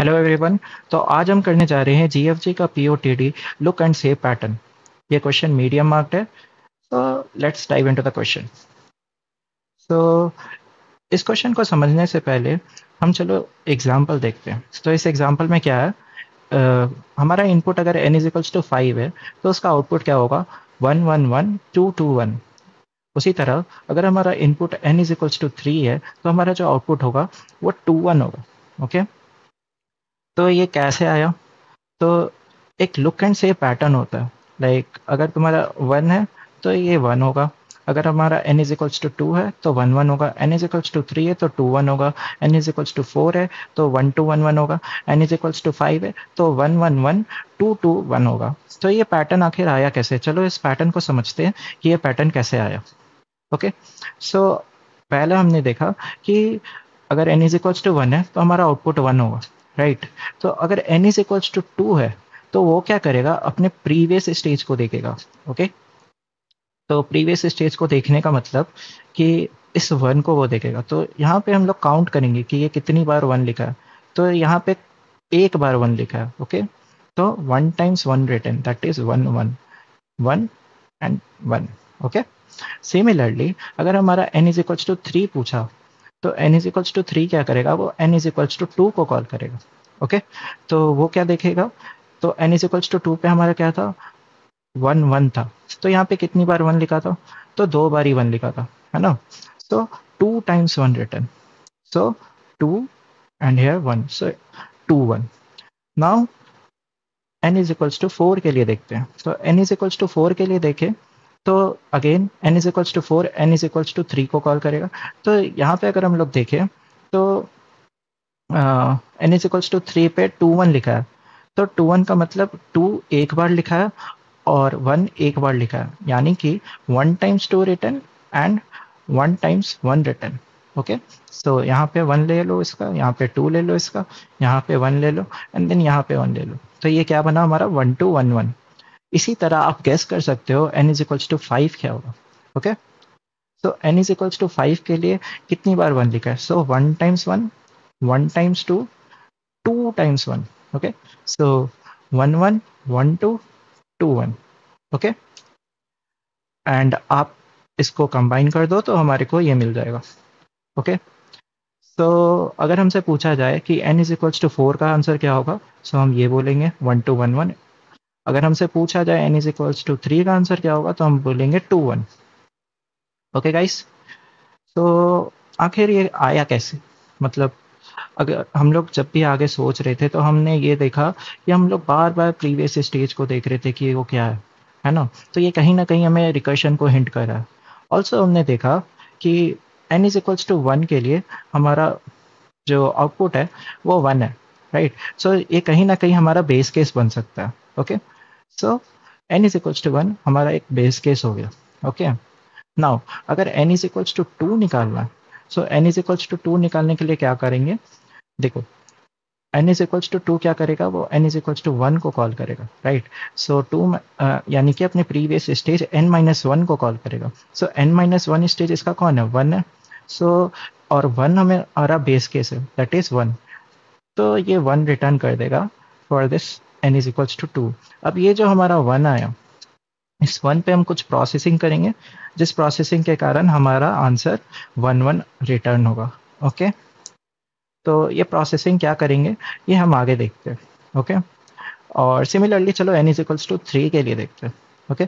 Hello everyone. तो आज हम करने जा रहे हैं जीएफजी का पीओटीडी लुक एंड सेव पैटर्न। ये क्वेश्चन मीडियम मार्क्ड है, तो let's dive into the question. तो इस क्वेश्चन को समझने से पहले हम चलो एग्जांपल देखते हैं। तो इस एग्जांपल में क्या है, हमारा इनपुट अगर n इज इक्वल्स टू 5 है तो उसका आउटपुट क्या होगा, 1 1 1 2 2 1। उसी तरह अगर हमारा input n is equals to 3 है तो हमारा जो आउटपुट होगा वो 2 1 होगा। ओके, तो ये कैसे आया? तो एक लुक एंड सेव पैटर्न होता है। लाइक अगर तुम्हारा 1 है तो ये 1 होगा, अगर हमारा n इज इक्वल्स टू 2 है तो 1 1 होगा, n इज इक्वल्स टू 3 है तो 2 1 होगा, n इज इक्वल्स टू 4 है तो 1 2 1 1 होगा, n इज इक्वल्स टू 5 है तो 1 1 1 2 2 1 होगा। तो ये पैटर्न आखिर आया कैसे? चलो इस पैटर्न को समझते हैं कि ये पैटर्न कैसे आया। ओके, सो पहले हमने देखा कि अगर n इज इक्वल्स टू 1 है तो हमारा आउटपुट 1 होगा, राइट। तो अगर n इज इक्वल्स टू 2 है तो वो क्या करेगा, अपने प्रीवियस स्टेज को देखेगा। ओके, तो प्रीवियस स्टेज को देखने का मतलब कि इस 1 को वो देखेगा। तो यहाँ पे हम लोग काउंट करेंगे कि ये कितनी बार 1 लिखा है। तो यहाँ पे एक बार 1 लिखा है। ओके, तो 1 times 1 written, that is 1 1 1 and 1। Okay, similarly अगर हमारा n इज इक्वल्स टू 3 पूछा तो n इज इक्वल्स टू 3 क्या करेगा, वो n इज इक्वल्स टू 2 को कॉल करेगा। ओके, तो वो क्या देखेगा, तो n इज इक्वल्स टू 2 पे हमारा क्या था, 1 1 था। तो यहाँ पे कितनी बार 1 लिखा था, तो 2 बार ही 1 लिखा था, है ना। So 2 times 1 return, so 2 and here 1, so 2 1। Now n is equals to 4 के लिए देखते हैं। तो n इज इक्वल्स टू 4 के लिए देखें तो again n is equals to 4, n is equals to 3 को कॉल करेगा। तो यहाँ पे अगर हम लोग देखें तो n इज इक्वल्स टू 3 पे 2 1 लिखा है। तो 2 1 का मतलब 2 एक बार लिखा है और 1 एक बार लिखा है, यानी कि 1 times 2 return and 1 times 1 return. Okay, so यहाँ पे 1 ले लो इसका, यहाँ पे 2 ले लो इसका, यहाँ पे 1 ले लो एंड देन यहाँ पे 1 ले लो। तो ये क्या बना हमारा 1 2 1 1। इसी तरह आप गेस कर सकते हो n इज इक्वल्स टू 5 क्या होगा। Okay, so n is equals to 5 के लिए कितनी बार 1 लिखा है, so 1 times 1, 1 times 2, 2 times 1। Okay, so 1 1 1 2 2 1। Okay, and आप इसको कंबाइन कर दो तो हमारे को ये मिल जाएगा। ओके, तो अगर हमसे पूछा जाए कि n इज इक्वल्स टू 4 का आंसर क्या होगा, सो हम ये बोलेंगे 1 2 1 1। अगर हमसे पूछा जाए n इज इक्वल्स टू 3 का आंसर क्या होगा, तो हम बोलेंगे 2 1। ओके गाइस, तो आखिर ये आया कैसे? मतलब अगर हम लोग जब भी आगे सोच रहे थे तो हमने ये देखा कि हम लोग बार बार प्रीवियस स्टेज को देख रहे थे कि वो क्या है ना। तो ये कहीं ना कहीं हमें रिकर्शन को हिंट कर रहा है। ऑल्सो हमने देखा कि n इज इक्वल्स टू 1 के लिए हमारा जो आउटपुट है वो 1 है, राइट। सो ये कहीं ना कहीं हमारा बेस केस बन सकता है। Okay, so n is equals to 1 हमारा एक बेस केस हो गया। ओके, नाउ अगर n इज इक्वल्स टू 2 निकालना है, so n is equals to 2 निकालने के लिए क्या करेंगे, देखो n इज इक्वल्स टू 2 क्या करेगा, वो n इज इक्वल्स टू 1 को कॉल करेगा, राइट। सो 2 यानी कि अपने प्रीवियस स्टेज n माइनस 1 को कॉल करेगा। सो n माइनस 1 स्टेज इसका कौन है, 1 है। सो और 1 हमें हमारा बेस केस है, दैट इज 1। तो ये 1 रिटर्न कर देगा for this n is equals to 2। अब ये जो हमारा 1 आया, इस 1 पे हम कुछ प्रोसेसिंग करेंगे, जिस प्रोसेसिंग के कारण हमारा आंसर 1 1 रिटर्न होगा। ओके, तो ये प्रोसेसिंग क्या करेंगे ये हम आगे देखते हैं। ओके, और सिमिलरली चलो n इज इक्वल्स टू 3 के लिए देखते हैं। Okay,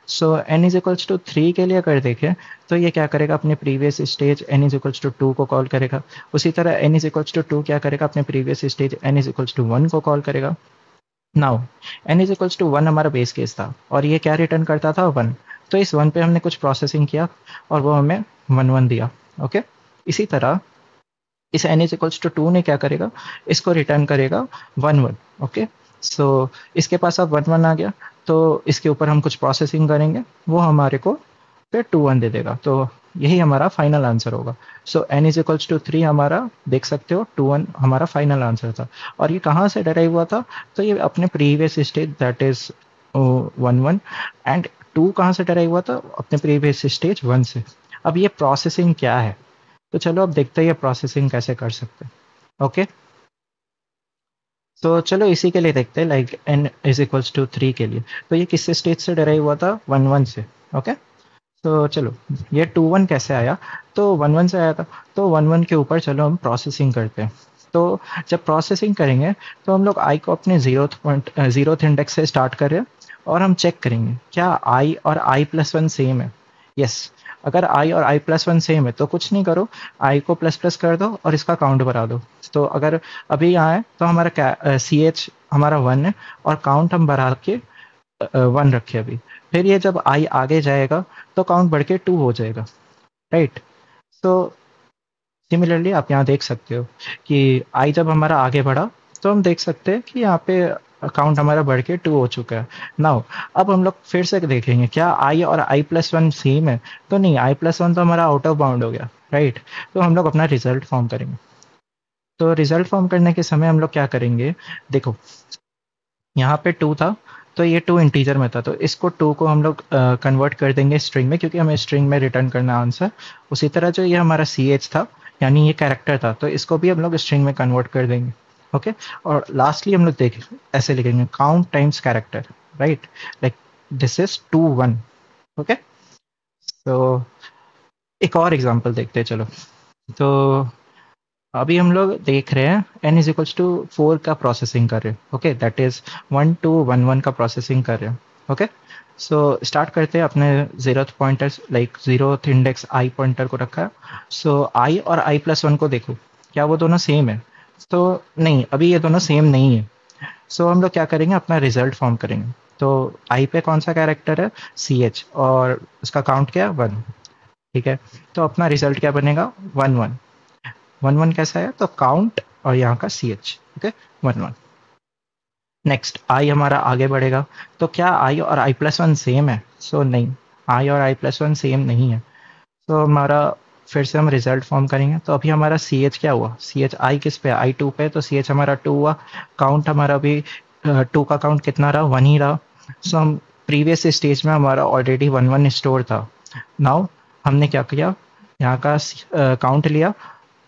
so n is equals to 3 के लिए अगर देखें तो ये क्या करेगा, अपने previous stage n is equals to 2 को कॉल करेगा। उसी तरह n इज इक्वल्स टू 2 क्या करेगा, अपने previous stage n is equals to 1 को कॉल करेगा। Now n is equals to 1 हमारा बेस केस था और ये क्या रिटर्न करता था, 1। तो इस 1 पे हमने कुछ प्रोसेसिंग किया और वो हमें 1 1 दिया। ओके, इसी तरह इस n इज इक्वल्स टू 2 ने क्या करेगा, इसको रिटर्न करेगा 1 1। ओके, सो इसके पास अब 1 1 आ गया, तो इसके ऊपर हम कुछ प्रोसेसिंग करेंगे, वो हमारे को फिर 2 1 दे देगा। तो यही हमारा फाइनल आंसर होगा। सो n इज इक्वल्स टू 3 हमारा, देख सकते हो 2 1 हमारा फाइनल आंसर था। और ये कहाँ से डराइव हुआ था, तो ये अपने previous stage that is 1 1 and 2 कहाँ से डराइव हुआ था, अपने प्रीवियस स्टेज 1 से। अब ये प्रोसेसिंग क्या है, तो चलो अब देखते हैं ये प्रोसेसिंग कैसे कर सकते हैं। ओके, तो चलो इसी के लिए देखते हैं, like n is equals to 3 के लिए। तो ये किस स्टेज से डराइव हुआ था? 1 1 से। ओके, तो चलो ये 2 1 कैसे आया? तो 1 1 से आया था। तो 1 1 के ऊपर चलो हम प्रोसेसिंग करते हैं। तो जब प्रोसेसिंग करेंगे तो हम लोग आई को अपने जीरोथ इंडेक्स से स्टार्ट कर रहे हैं, और हम चेक करेंगे क्या आई और आई प्लस वन सेम है। यस, अगर आई और आई प्लस वन सेम है तो कुछ नहीं करो, आई को प्लस प्लस कर दो और इसका काउंट बढ़ा दो। तो अगर अभी यहाँ है तो हमारा सी एच हमारा 1 है, और काउंट हम बढ़ा के 1 रखे अभी। फिर ये जब आई आगे जाएगा तो काउंट बढ़ के 2 हो जाएगा, राइट? तो सिमिलरली आप यहाँ देख सकते हो कि आई जब हमारा आगे बढ़ा तो हम देख सकते हैं कि यहाँ पे अकाउंट हमारा बढ़ के 2 हो चुका है। नाउ अब हम लोग फिर से देखेंगे क्या आई और आई प्लस वन सेम है? तो नहीं, आई प्लस वन तो हमारा आउट ऑफ बाउंड हो गया, राइट? तो हम लोग अपना रिजल्ट फॉर्म करेंगे। तो रिजल्ट फॉर्म करने के समय हम लोग क्या करेंगे? देखो, यहाँ पे 2 था, तो ये 2 इंटीजर में था, तो इसको 2 को हम लोग कन्वर्ट कर देंगे स्ट्रिंग में, क्योंकि हमें स्ट्रिंग में रिटर्न करना आंसर। उसी तरह जो ये हमारा सी एच था, यानी ये कैरेक्टर था, तो इसको भी हम लोग स्ट्रिंग में कन्वर्ट कर देंगे। ओके, और लास्टली हम लोग देख ऐसे लिखेंगे count times character, right? Like this is 2 1। Okay, तो एक और एग्जांपल देखते हैं, चलो। तो अभी हम लोग देख रहे हैं n इज इक्वल्स टू 4 का प्रोसेसिंग कर रहे हैं। ओके, दैट इज 1 2 1 1 का प्रोसेसिंग कर रहे हैं। ओके, सो स्टार्ट करते हैं। अपने zeroth pointer, like zeroth index आई पॉइंटर को रखा है। सो आई और आई प्लस वन को देखो, क्या वो दोनों सेम है? तो नहीं, अभी ये दोनों सेम नहीं है। सो हम लोग क्या करेंगे? अपना रिजल्ट फॉर्म करेंगे। तो आई पे कौन सा कैरेक्टर है? सी एच, और उसका काउंट क्या है? 1। ठीक है, तो अपना रिजल्ट क्या बनेगा? 1 1। 1 1 कैसा है? तो काउंट और यहाँ का C H. Okay, 1 1। Next I हमारा आगे बढ़ेगा, तो क्या आई और आई प्लस वन सेम है? सो नहीं, आई और आई प्लस वन सेम नहीं है। तो हमारा फिर से हम रिजल्ट फॉर्म करेंगे। तो अभी हमारा सी एच क्या हुआ? सी एच आई किस पे? आई 2 पे, तो सी एच हमारा 2 हुआ। काउंट हमारा भी 2 का काउंट कितना रहा? 1 ही रहा। सो हम प्रीवियस स्टेज में हमारा ऑलरेडी 1 1 स्टोर था। नाउ हमने क्या किया? यहाँ का काउंट लिया,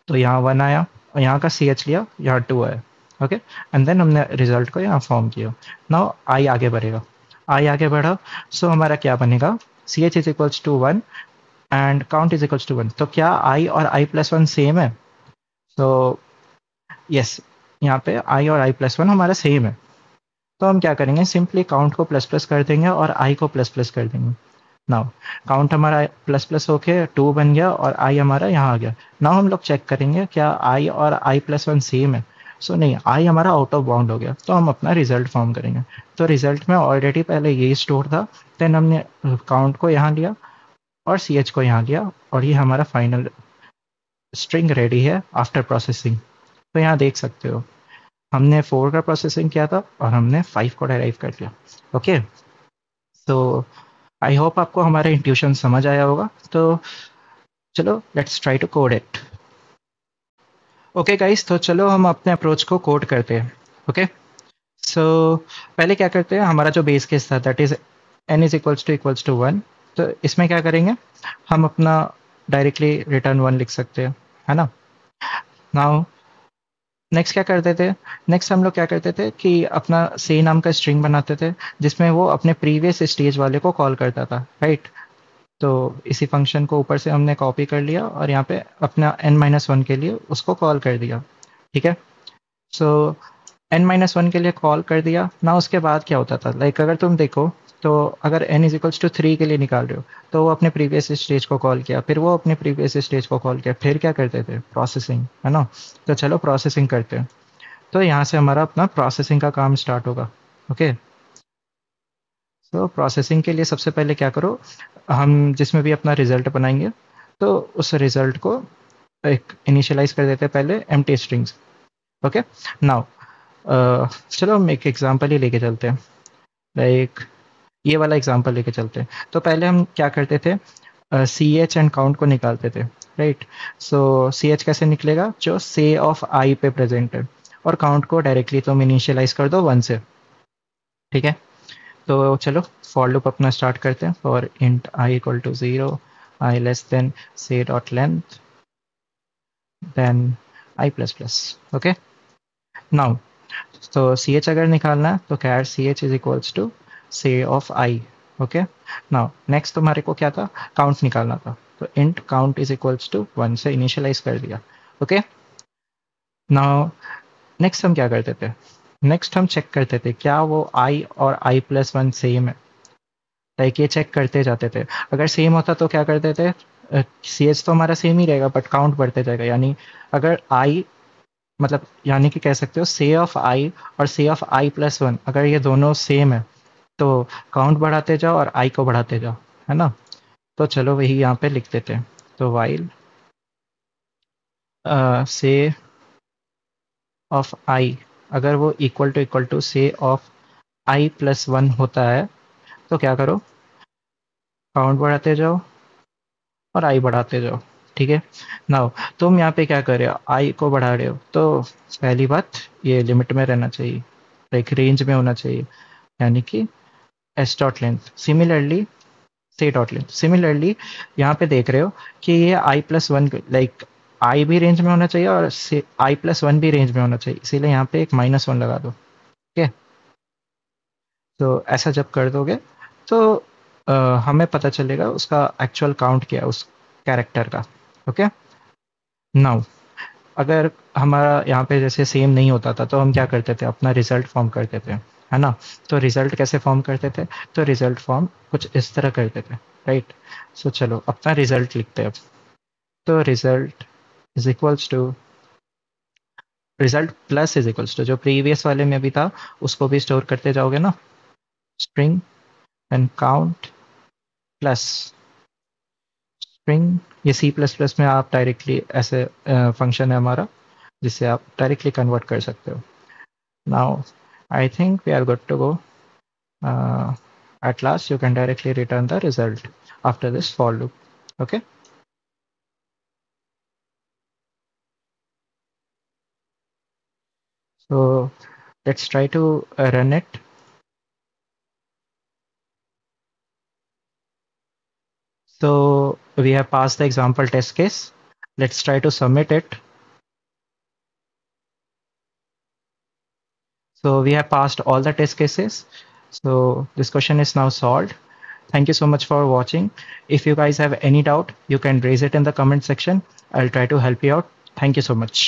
तो यहाँ 1 आया, और यहाँ का सी एच लिया, यहाँ 2 आया। ओके, एंड देन हमने रिजल्ट को यहाँ फॉर्म किया। नाउ आई आगे बढ़ेगा, आई आगे बढ़ा, सो हमारा क्या बनेगा? C H is equals to 1 and count is equals to 1। तो क्या आई और आई प्लस वन सेम है? तो यस, यहाँ पे आई और आई प्लस वन हमारा सेम है। तो हम क्या करेंगे? सिंपली काउंट को प्लस प्लस कर देंगे और आई को प्लस प्लस कर देंगे। नाउ काउंट हमारा प्लस प्लस होके 2 बन गया, और आई हमारा यहाँ आ गया। नाउ हम लोग चेक करेंगे क्या आई और आई प्लस वन सेम है? सो नहीं, आई हमारा आउट ऑफ बाउंड हो गया। तो हम अपना रिजल्ट फॉर्म करेंगे। तो रिजल्ट में ऑलरेडी पहले ये स्टोर था, देन हमने काउंट को यहाँ लिया और सी एच को यहाँ लिया, और ये हमारा फाइनल स्ट्रिंग रेडी है आफ्टर प्रोसेसिंग। तो यहाँ देख सकते हो हमने 4 का प्रोसेसिंग किया था और हमने 5 को डेराइव कर लिया। ओके, तो आई होप आपको हमारा इंट्यूशन समझ आया होगा। तो चलो let's try to code it. Okay guys, तो चलो हम अपने अप्रोच को कोड करते हैं। ओके, सो पहले क्या करते हैं? हमारा जो बेस केस था, that is n is equals to 1। तो इसमें क्या करेंगे? हम अपना डायरेक्टली रिटर्न 1 लिख सकते हैं, है ना? नाउ नेक्स्ट क्या करते थे? नेक्स्ट हम लोग क्या करते थे कि अपना से नाम का स्ट्रिंग बनाते थे, जिसमें वो अपने प्रीवियस स्टेज वाले को कॉल करता था, राइट? तो इसी फंक्शन को ऊपर से हमने कॉपी कर लिया और यहाँ पे अपना n-1 के लिए उसको कॉल कर दिया। ठीक है, सो n-1 के लिए कॉल कर दिया ना। उसके बाद क्या होता था? लाइक अगर तुम देखो, तो अगर n इज इक्वल्स टू 3 के लिए निकाल रहे हो, तो वो अपने प्रीवियस स्टेज को कॉल किया, फिर वो अपने प्रीवियस स्टेज को कॉल किया, फिर क्या करते थे? प्रोसेसिंग, है ना? तो चलो प्रोसेसिंग करते हैं। तो यहाँ से हमारा अपना प्रोसेसिंग का काम स्टार्ट होगा। ओके, तो प्रोसेसिंग के लिए सबसे पहले क्या करो? हम जिसमें भी अपना रिजल्ट बनाएंगे, तो उस रिजल्ट को एक इनिशियलाइज कर देते हैं पहले एम्प्टी स्ट्रिंग्स। ओके, नाउ चलो हम एक एग्जांपल ही लेके चलते हैं, लाइक ये वाला एग्जांपल लेके चलते हैं। तो पहले हम क्या करते थे? सी एच एंड काउंट को निकालते थे, राइट? सो सी एच कैसे निकलेगा? जो से ऑफ आई पे प्रेजेंट है, और काउंट को डायरेक्टली तुम इनिशियलाइज कर दो 1 से। ठीक है, तो चलो फॉर लूप अपना स्टार्ट करते हैं। For int I equal to 0, I less than S dot length, then I plus plus. Okay, now तो सी एच अगर निकालना है तो char C H is equals to S of I. Okay, now next तुम्हारे को क्या था, count निकालना था. तो int count is equals to 1 से इनिशियलाइज कर दिया. ओके, नाउ नेक्स्ट हम क्या करते थे, नेक्स्ट हम चेक करते थे क्या वो आई और आई प्लस वन सेम है. लाइक ये चेक करते जाते थे. अगर सेम होता तो क्या करते थे, सी एच तो हमारा सेम ही रहेगा बट काउंट बढ़ते जाएगा. यानी अगर आई मतलब यानी कि कह सकते हो से ऑफ आई और से ऑफ आई प्लस वन अगर ये दोनों सेम है तो काउंट बढ़ाते जाओ और आई को बढ़ाते जाओ, है ना. तो चलो वही यहाँ पे लिख देते हैं. तो वाइल से ऑफ आई अगर वो equal to S of I plus one होता है तो क्या करो, काउंट बढ़ाते जाओ और आई बढ़ाते जाओ. ठीक है, नाउ तुम यहाँ पे क्या कर रहे हो, आई को बढ़ा रहे हो तो पहली बात ये लिमिट में रहना चाहिए, लाइक रेंज में होना चाहिए. यानी कि एस डॉट लेंथ सिमिलरली से डॉट लेंथ सिमिलरली यहाँ पे देख रहे हो कि ये आई प्लस वन लाइक आई भी रेंज में होना चाहिए और आई प्लस वन भी रेंज में होना चाहिए, इसीलिए यहाँ पे एक माइनस वन लगा दो. ठीक है, तो ऐसा जब कर दोगे तो हमें पता चलेगा उसका एक्चुअल काउंट क्या है उस कैरेक्टर का. ओके, नाउ अगर हमारा यहाँ पे जैसे सेम नहीं होता था तो हम क्या करते थे, अपना रिजल्ट फॉर्म करते थे, है ना. तो रिजल्ट कैसे फॉर्म करते थे, तो रिजल्ट फॉर्म कुछ इस तरह करते थे, राइट. सो चलो अपना रिजल्ट लिखते हैं अब. तो result is equals to result plus is equals to जो प्रीवियस वाले में भी था उसको भी स्टोर करते जाओगे ना, string and count plus string. ये सी प्लस प्लस में आप डायरेक्टली ऐसे फंक्शन है हमारा जिससे आप डायरेक्टली कन्वर्ट कर सकते हो. Now I think we are good to go. At last you can directly return the result after this for loop. Okay, so let's try to run it. So we have passed the example test case. Let's try to submit it. So we have passed all the test cases. So this question is now solved. Thank you so much for watching. If you guys have any doubt, you can raise it in the comment section. I'll try to help you out. Thank you so much.